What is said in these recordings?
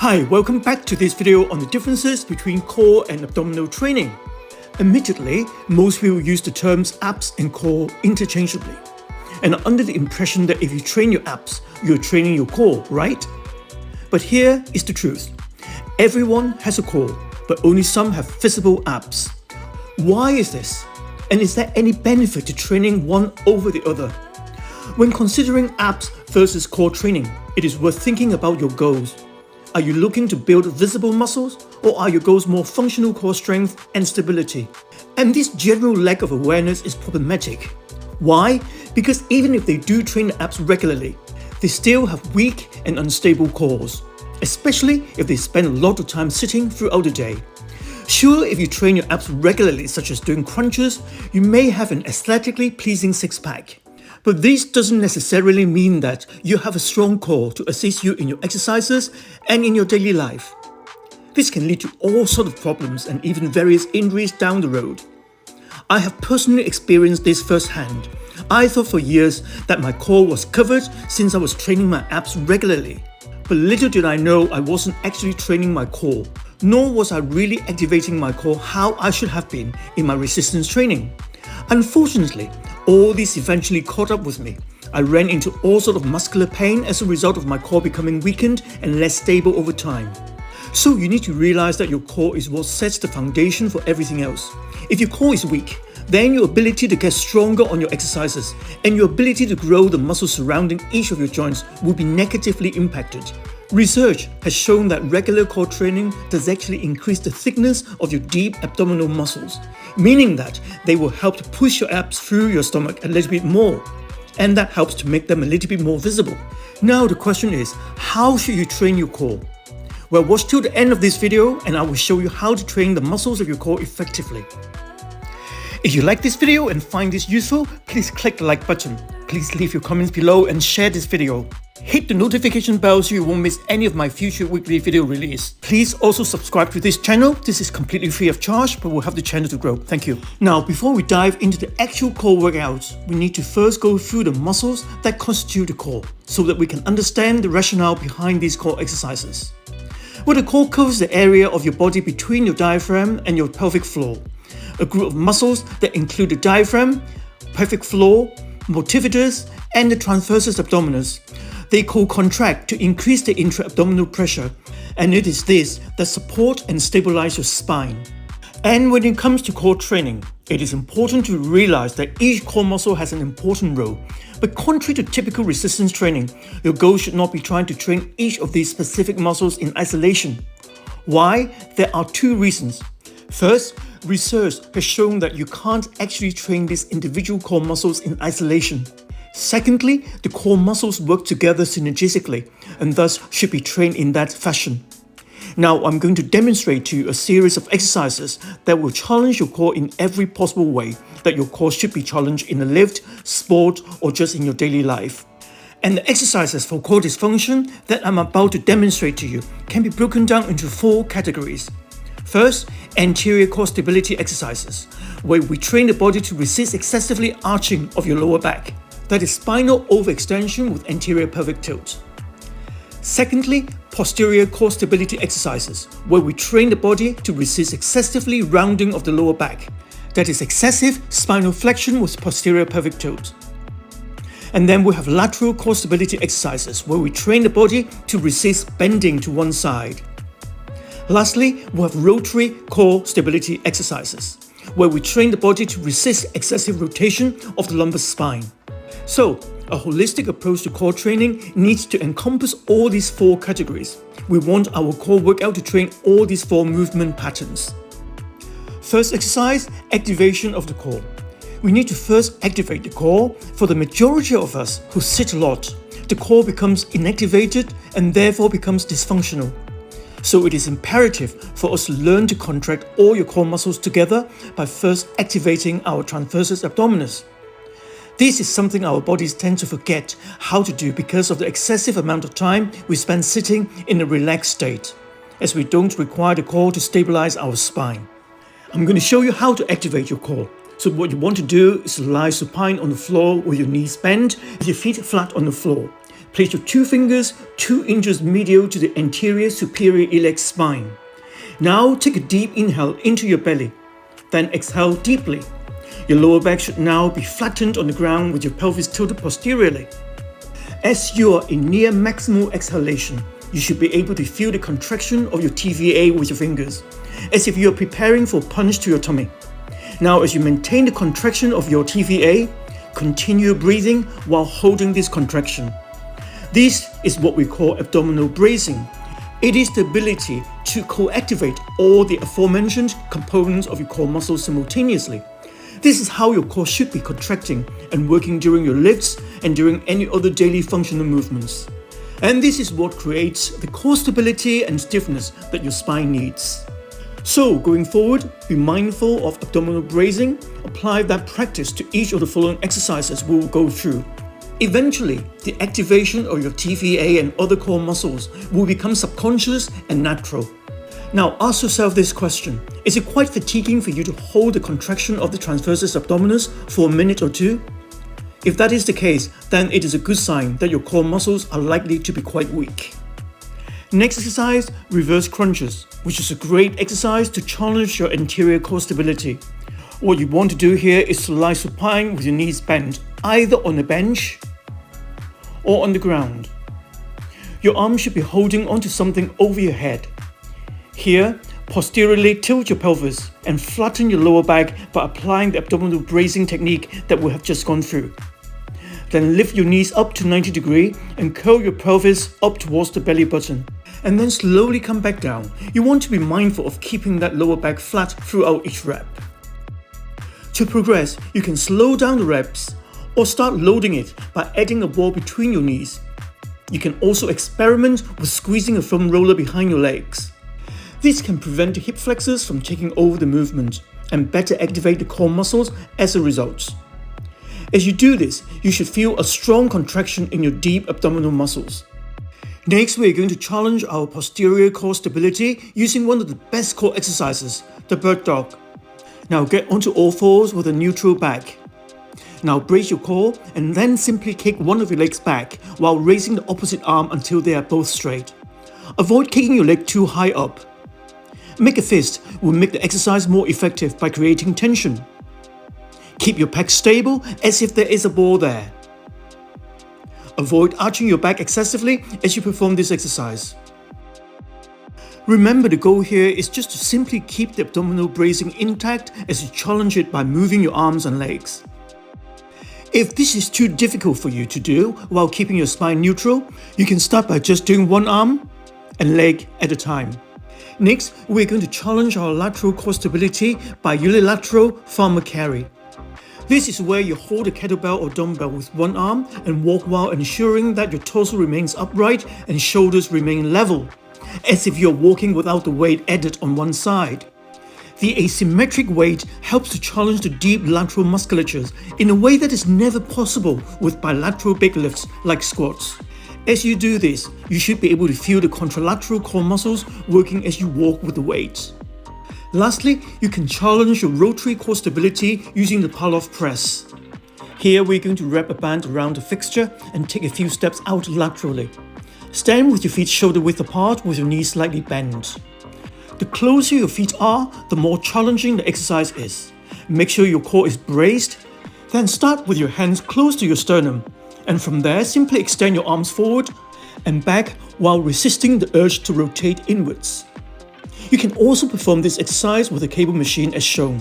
Hi, welcome back to this video on the differences between core and abdominal training. Admittedly, most people use the terms abs and core interchangeably, and are under the impression that if you train your abs, you're training your core, right? But here is the truth. Everyone has a core, but only some have visible abs. Why is this? And is there any benefit to training one over the other? When considering abs versus core training, it is worth thinking about your goals. Are you looking to build visible muscles, or are your goals more functional core strength and stability? And this general lack of awareness is problematic. Why? Because even if they do train the abs regularly, they still have weak and unstable cores, especially if they spend a lot of time sitting throughout the day. Sure, if you train your abs regularly, such as doing crunches, you may have an aesthetically pleasing six-pack. But this doesn't necessarily mean that you have a strong core to assist you in your exercises and in your daily life. This can lead to all sorts of problems and even various injuries down the road. I have personally experienced this firsthand. I thought for years that my core was covered since I was training my abs regularly. But little did I know I wasn't actually training my core, nor was I really activating my core how I should have been in my resistance training. Unfortunately, all this eventually caught up with me. I ran into all sorts of muscular pain as a result of my core becoming weakened and less stable over time. So you need to realize that your core is what sets the foundation for everything else. If your core is weak, then your ability to get stronger on your exercises and your ability to grow the muscles surrounding each of your joints will be negatively impacted. Research has shown that regular core training does actually increase the thickness of your deep abdominal muscles, meaning that they will help to push your abs through your stomach a little bit more, and that helps to make them a little bit more visible. Now the question is, how should you train your core? Well, watch till the end of this video and I will show you how to train the muscles of your core effectively. If you like this video and find this useful, please click the like button. Please leave your comments below and share this video. Hit the notification bell so you won't miss any of my future weekly video release. Please also subscribe to this channel. This is completely free of charge, but will help the channel to grow. Thank you. Now, before we dive into the actual core workouts, we need to first go through the muscles that constitute the core, so that we can understand the rationale behind these core exercises. Well, the core covers the area of your body between your diaphragm and your pelvic floor. A group of muscles that include the diaphragm, pelvic floor, multifidus, and the transversus abdominis. They co-contract to increase the intra-abdominal pressure, and it is this that support and stabilize your spine. And when it comes to core training, it is important to realize that each core muscle has an important role. But contrary to typical resistance training, your goal should not be trying to train each of these specific muscles in isolation. Why? There are two reasons. First, research has shown that you can't actually train these individual core muscles in isolation. Secondly, the core muscles work together synergistically and thus should be trained in that fashion. Now I'm going to demonstrate to you a series of exercises that will challenge your core in every possible way that your core should be challenged in a lift, sport, or just in your daily life. And the exercises for core dysfunction that I'm about to demonstrate to you can be broken down into four categories. First, anterior core stability exercises, where we train the body to resist excessively arching of your lower back. That is spinal overextension with anterior pelvic tilt. Secondly, posterior core stability exercises, where we train the body to resist excessively rounding of the lower back. That is excessive spinal flexion with posterior pelvic tilt. And then we have lateral core stability exercises, where we train the body to resist bending to one side. Lastly, we have rotatory core stability exercises, where we train the body to resist excessive rotation of the lumbar spine. So, a holistic approach to core training needs to encompass all these four categories. We want our core workout to train all these four movement patterns. First exercise, activation of the core. We need to first activate the core. For the majority of us who sit a lot, the core becomes inactivated and therefore becomes dysfunctional. So it is imperative for us to learn to contract all your core muscles together by first activating our transversus abdominis. This is something our bodies tend to forget how to do because of the excessive amount of time we spend sitting in a relaxed state, as we don't require the core to stabilize our spine. I'm going to show you how to activate your core. So what you want to do is lie supine on the floor with your knees bent, your feet flat on the floor. Place your 2 fingers 2 inches medial to the anterior superior iliac spine. Now take a deep inhale into your belly, then exhale deeply. Your lower back should now be flattened on the ground with your pelvis tilted posteriorly. As you are in near maximal exhalation, you should be able to feel the contraction of your TVA with your fingers, as if you are preparing for a punch to your tummy. Now, as you maintain the contraction of your TVA, continue breathing while holding this contraction. This is what we call abdominal bracing. It is the ability to co-activate all the aforementioned components of your core muscles simultaneously. This is how your core should be contracting and working during your lifts and during any other daily functional movements. And this is what creates the core stability and stiffness that your spine needs. So going forward, be mindful of abdominal bracing. Apply that practice to each of the following exercises we will go through. Eventually, the activation of your TVA and other core muscles will become subconscious and natural. Now ask yourself this question: is it quite fatiguing for you to hold the contraction of the transversus abdominis for a minute or two? If that is the case, then it is a good sign that your core muscles are likely to be quite weak. Next exercise, reverse crunches, which is a great exercise to challenge your anterior core stability. What you want to do here is to lie supine with your knees bent, either on a bench or on the ground. Your arms should be holding onto something over your head. Here, posteriorly tilt your pelvis and flatten your lower back by applying the abdominal bracing technique that we have just gone through. Then lift your knees up to 90 degrees and curl your pelvis up towards the belly button. And then slowly come back down. You want to be mindful of keeping that lower back flat throughout each rep. To progress, you can slow down the reps or start loading it by adding a ball between your knees. You can also experiment with squeezing a foam roller behind your legs. This can prevent the hip flexors from taking over the movement and better activate the core muscles as a result. As you do this, you should feel a strong contraction in your deep abdominal muscles. Next, we are going to challenge our posterior core stability using one of the best core exercises, the bird dog. Now get onto all fours with a neutral back. Now brace your core and then simply kick one of your legs back while raising the opposite arm until they are both straight. Avoid kicking your leg too high up. Make a fist will make the exercise more effective by creating tension. Keep your pecs stable as if there is a ball there. Avoid arching your back excessively as you perform this exercise. Remember, the goal here is just to simply keep the abdominal bracing intact as you challenge it by moving your arms and legs. If this is too difficult for you to do while keeping your spine neutral, you can start by just doing one arm and leg at a time. Next, we're going to challenge our lateral core stability by unilateral farmer carry. This is where you hold a kettlebell or dumbbell with one arm and walk while ensuring that your torso remains upright and shoulders remain level, as if you're walking without the weight added on one side. The asymmetric weight helps to challenge the deep lateral musculatures in a way that is never possible with bilateral big lifts like squats. As you do this, you should be able to feel the contralateral core muscles working as you walk with the weight. Lastly, you can challenge your rotatory core stability using the Palloff Press. Here we're going to wrap a band around the fixture and take a few steps out laterally. Stand with your feet shoulder width apart with your knees slightly bent. The closer your feet are, the more challenging the exercise is. Make sure your core is braced. Then start with your hands close to your sternum. And from there, simply extend your arms forward and back while resisting the urge to rotate inwards. You can also perform this exercise with a cable machine as shown.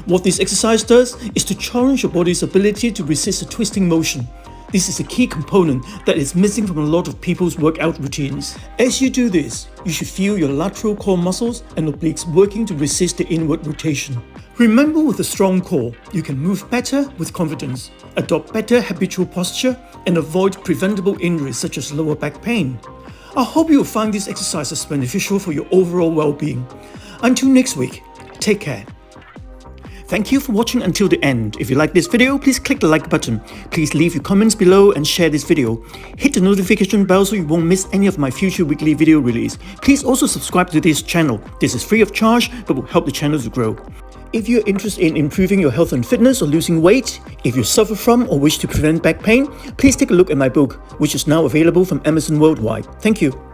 What this exercise does is to challenge your body's ability to resist a twisting motion. This is a key component that is missing from a lot of people's workout routines. As you do this, you should feel your lateral core muscles and obliques working to resist the inward rotation. Remember, with a strong core, you can move better with confidence, adopt better habitual posture, and avoid preventable injuries such as lower back pain. I hope you will find these exercises beneficial for your overall well-being. Until next week, take care. Thank you for watching until the end. If you like this video, please click the like button. Please leave your comments below and share this video. Hit the notification bell so you won't miss any of my future weekly video release. Please also subscribe to this channel. This is free of charge but will help the channel to grow. If you're interested in improving your health and fitness or losing weight, if you suffer from or wish to prevent back pain, please take a look at my book, which is now available from Amazon worldwide. Thank you.